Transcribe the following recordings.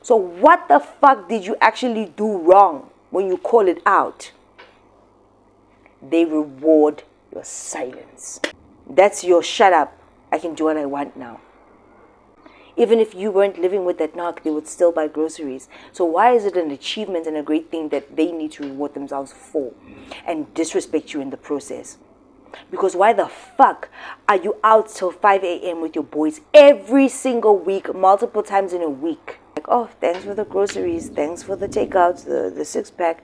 So what the fuck did you actually do wrong when you call it out? They reward your silence. That's your shut up, I can do what I want now. Even if you weren't living with that knock, they would still buy groceries. So why is it an achievement and a great thing that they need to reward themselves for and disrespect you in the process? Because why the fuck are you out till 5 a.m. with your boys every single week, multiple times in a week? Like, oh, thanks for the groceries, thanks for the takeouts, the six-pack.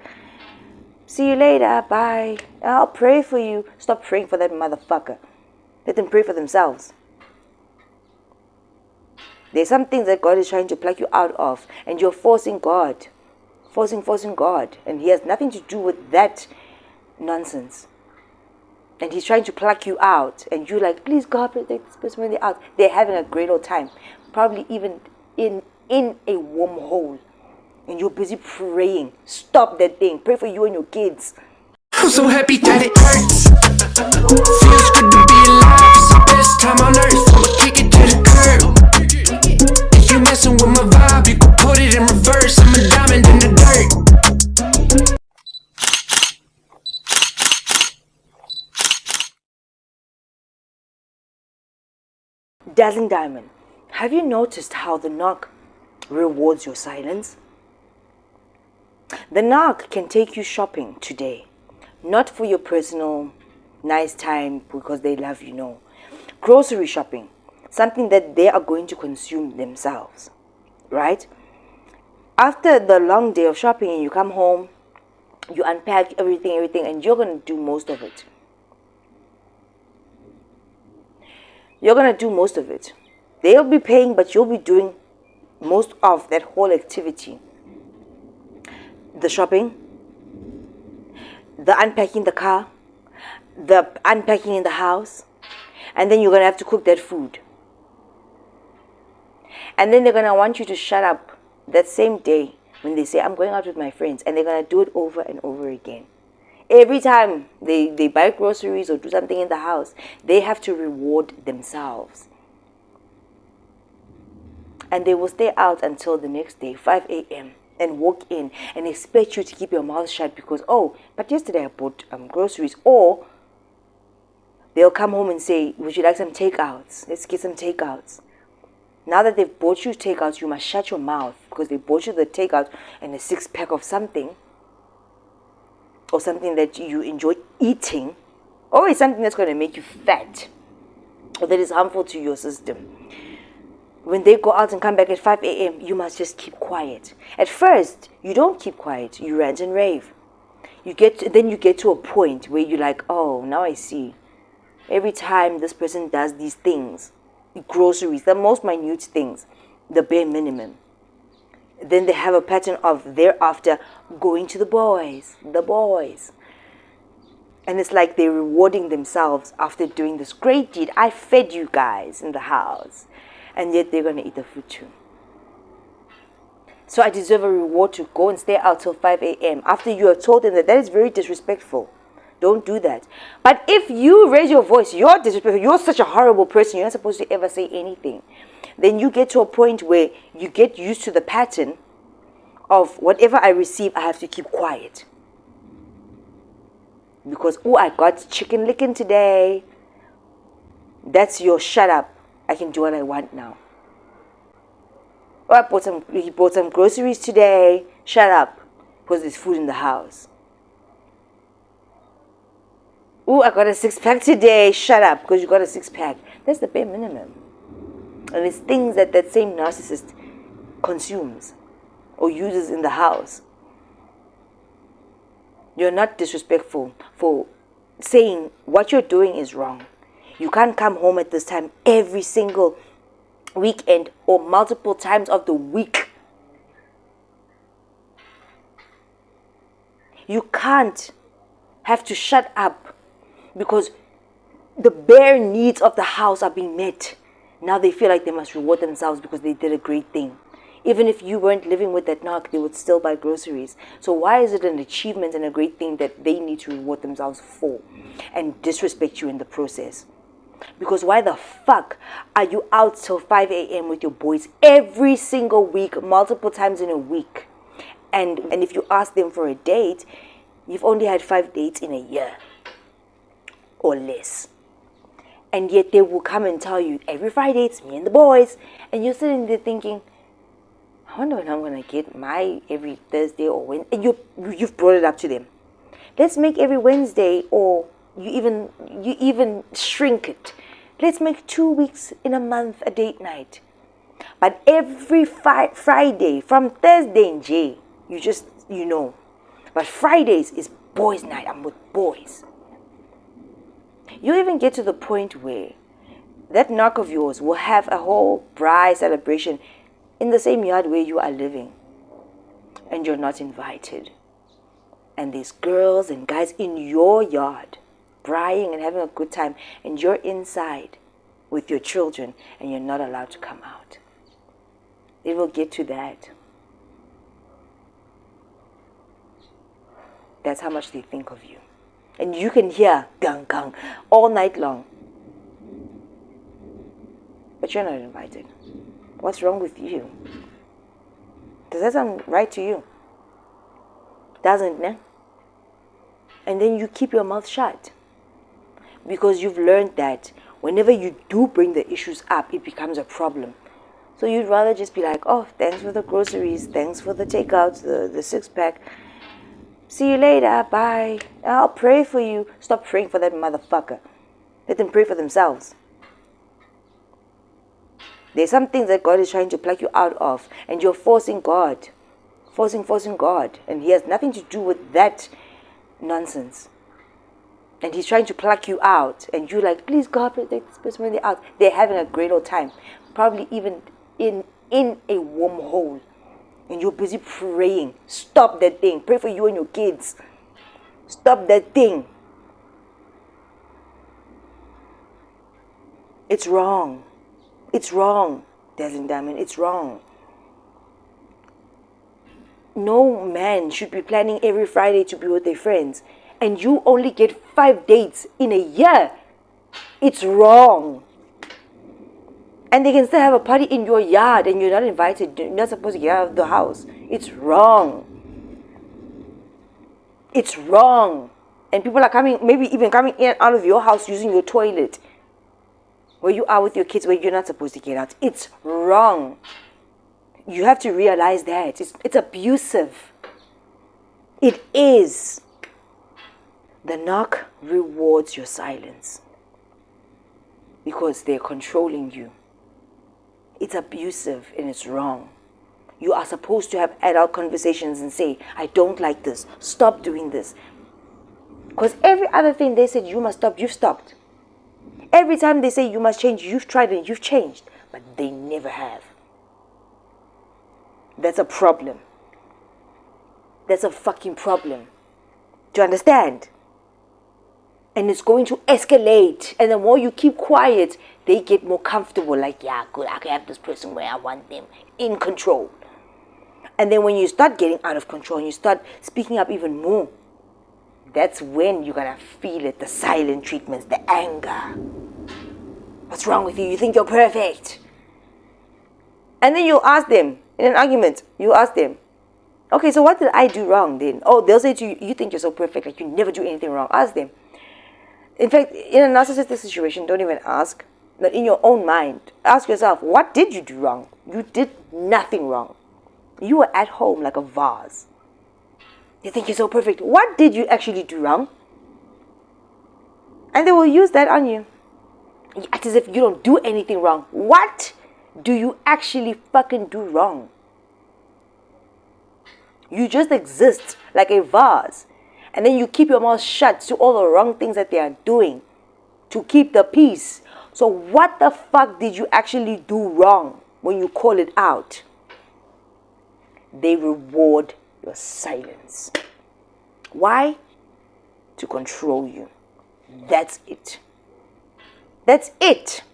See you later, bye. I'll pray for you. Stop praying for that motherfucker. Let them pray for themselves. There's some things that God is trying to pluck you out of, and you're forcing God. Forcing God. And he has nothing to do with that nonsense. And he's trying to pluck you out, and you're like, please God, protect this person when they're out. They're having a great old time. Probably even in a wormhole. And you're busy praying. Stop that thing. Pray for you and your kids. I'm so happy that it hurts. Feels good to be alive. It's the best time on earth. I'ma kick it to the curb. If you messing with my vibe, you can put it in reverse. I'm a diamond in the dirt. Dazzling Diamond, have you noticed how the knock rewards your silence? The knock can take you shopping today. Not for your personal nice time because they love you, no. Grocery shopping, something that they are going to consume themselves, right? After the long day of shopping and you come home, you unpack everything, and you're going to do most of it. You're going to do most of it. They'll be paying, but you'll be doing most of that whole activity. The shopping, the unpacking the car, the unpacking in the house, and then you're going to have to cook that food. And then they're going to want you to shut up that same day when they say, I'm going out with my friends, and they're going to do it over and over again. Every time they buy groceries or do something in the house, they have to reward themselves. And they will stay out until the next day, 5 a.m. and walk in and expect you to keep your mouth shut because, oh, but yesterday I bought groceries. Or they'll come home and say, would you like some takeouts? Let's get some takeouts. Now that they've bought you takeouts, you must shut your mouth because they bought you the takeout and a six-pack of something, or something that you enjoy eating, or it's something that's going to make you fat or that is harmful to your system. When they go out and come back at 5 a.m., you must just keep quiet. At first, you don't keep quiet. You rant and rave. Then you get to a point where you're like, oh, now I see. Every time this person does these things, groceries, the most minute things, the bare minimum. Then they have a pattern of thereafter going to the boys. And it's like they're rewarding themselves after doing this great deed. I fed you guys in the house. And yet they're going to eat the food too. So I deserve a reward to go and stay out till 5 a.m. after you have told them that is very disrespectful. Don't do that. But if you raise your voice, you're disrespectful, you're such a horrible person, you're not supposed to ever say anything. Then you get to a point where you get used to the pattern of whatever I receive, I have to keep quiet. Because, oh, I got chicken licking today. That's your shut up. I can do what I want now. Oh, he bought some groceries today. Shut up. Because there's food in the house. Oh, I got a six-pack today. Shut up. Because you got a six-pack. That's the bare minimum. And it's things that same narcissist consumes or uses in the house. You're not disrespectful for saying what you're doing is wrong. You can't come home at this time every single weekend or multiple times of the week. You can't have to shut up because the bare needs of the house are being met. Now they feel like they must reward themselves because they did a great thing. Even if you weren't living with that knock, they would still buy groceries. So why is it an achievement and a great thing that they need to reward themselves for and disrespect you in the process? Because why the fuck are you out till 5 a.m. with your boys every single week, multiple times in a week? And if you ask them for a date, you've only had 5 dates in a year or less. And yet they will come and tell you, every Friday it's me and the boys. And you're sitting there thinking, I wonder when I'm going to get my every Thursday or when. And you've brought it up to them. Let's make every Wednesday, or you even shrink it. Let's make 2 weeks in a month a date night. But every Friday, from Thursday in J, you know. But Fridays is boys' night. I'm with boys. You even get to the point where that knock of yours will have a whole braai celebration in the same yard where you are living. And you're not invited. And there's girls and guys in your yard braaiing and having a good time. And you're inside with your children and you're not allowed to come out. It will get to that. That's how much they think of you. And you can hear gang gang all night long. But you're not invited. What's wrong with you? Does that sound right to you? Doesn't it? And then you keep your mouth shut. Because you've learned that whenever you do bring the issues up, it becomes a problem. So you'd rather just be like, oh, thanks for the groceries, thanks for the takeouts, the six-pack. See you later, bye. I'll pray for you. Stop praying for that motherfucker. Let them pray for themselves. There's some things that God is trying to pluck you out of, and you're forcing God. Forcing God. And He has nothing to do with that nonsense. And He's trying to pluck you out, and you're like, please God, protect this person when they're out. They're having a great old time. Probably even in a wormhole. And you're busy praying. Stop that thing. Pray for you and your kids. Stop that thing. It's wrong. It's wrong, Dazzling Diamond. It's wrong. No man should be planning every Friday to be with their friends. And you only get 5 dates in a year. It's wrong. And they can still have a party in your yard and you're not invited. You're not supposed to get out of the house. It's wrong. It's wrong. And people are coming, maybe even coming in and out of your house using your toilet. Where you are with your kids, where you're not supposed to get out. It's wrong. You have to realize that. It's abusive. It is. The knock rewards your silence. Because they're controlling you. It's abusive and it's wrong. You are supposed to have adult conversations and say, I don't like this. Stop doing this. Because every other thing they said you must stop, you've stopped. Every time they say you must change, you've tried and you've changed. But they never have. That's a problem. That's a fucking problem. Do you understand? And it's going to escalate. And the more you keep quiet, they get more comfortable. Like, yeah, good, I can have this person where I want them in control. And then when you start getting out of control and you start speaking up even more, that's when you're going to feel it. The silent treatments, the anger. What's wrong with you? You think you're perfect. And then you'll ask them, in an argument, you ask them, okay, so what did I do wrong then? Oh, they'll say to you, you think you're so perfect, like you never do anything wrong. Ask them. In fact, in a narcissistic situation, don't even ask. But in your own mind, ask yourself, what did you do wrong? You did nothing wrong. You were at home like a vase. You think you're so perfect. What did you actually do wrong? And they will use that on you. You act as if you don't do anything wrong. What do you actually fucking do wrong? You just exist like a vase. And then you keep your mouth shut to all the wrong things that they are doing to keep the peace. So what the fuck did you actually do wrong when you call it out? They reward your silence. Why? To control you. That's it. That's it.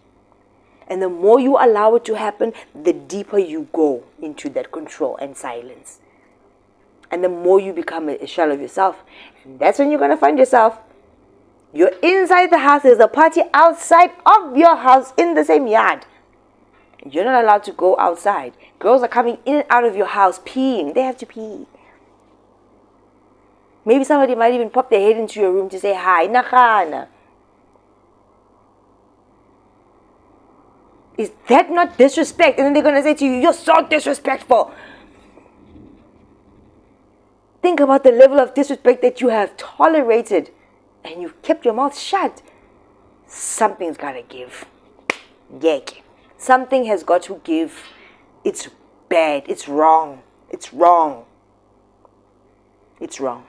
And the more you allow it to happen, the deeper you go into that control and silence. And the more you become a shell of yourself. And that's when you're going to find yourself You're inside the house. There's a party outside of your house in the same yard. You're not allowed to go outside. Girls are coming in and out of your house peeing. They have to pee. Maybe somebody might even pop their head into your room to say hi. Nakana. Is that not disrespect? And then they're going to say to you, you're so disrespectful. Think about the level of disrespect that you have tolerated and you've kept your mouth shut. Something's got to give. Yek. Something has got to give. It's bad. It's wrong. It's wrong. It's wrong.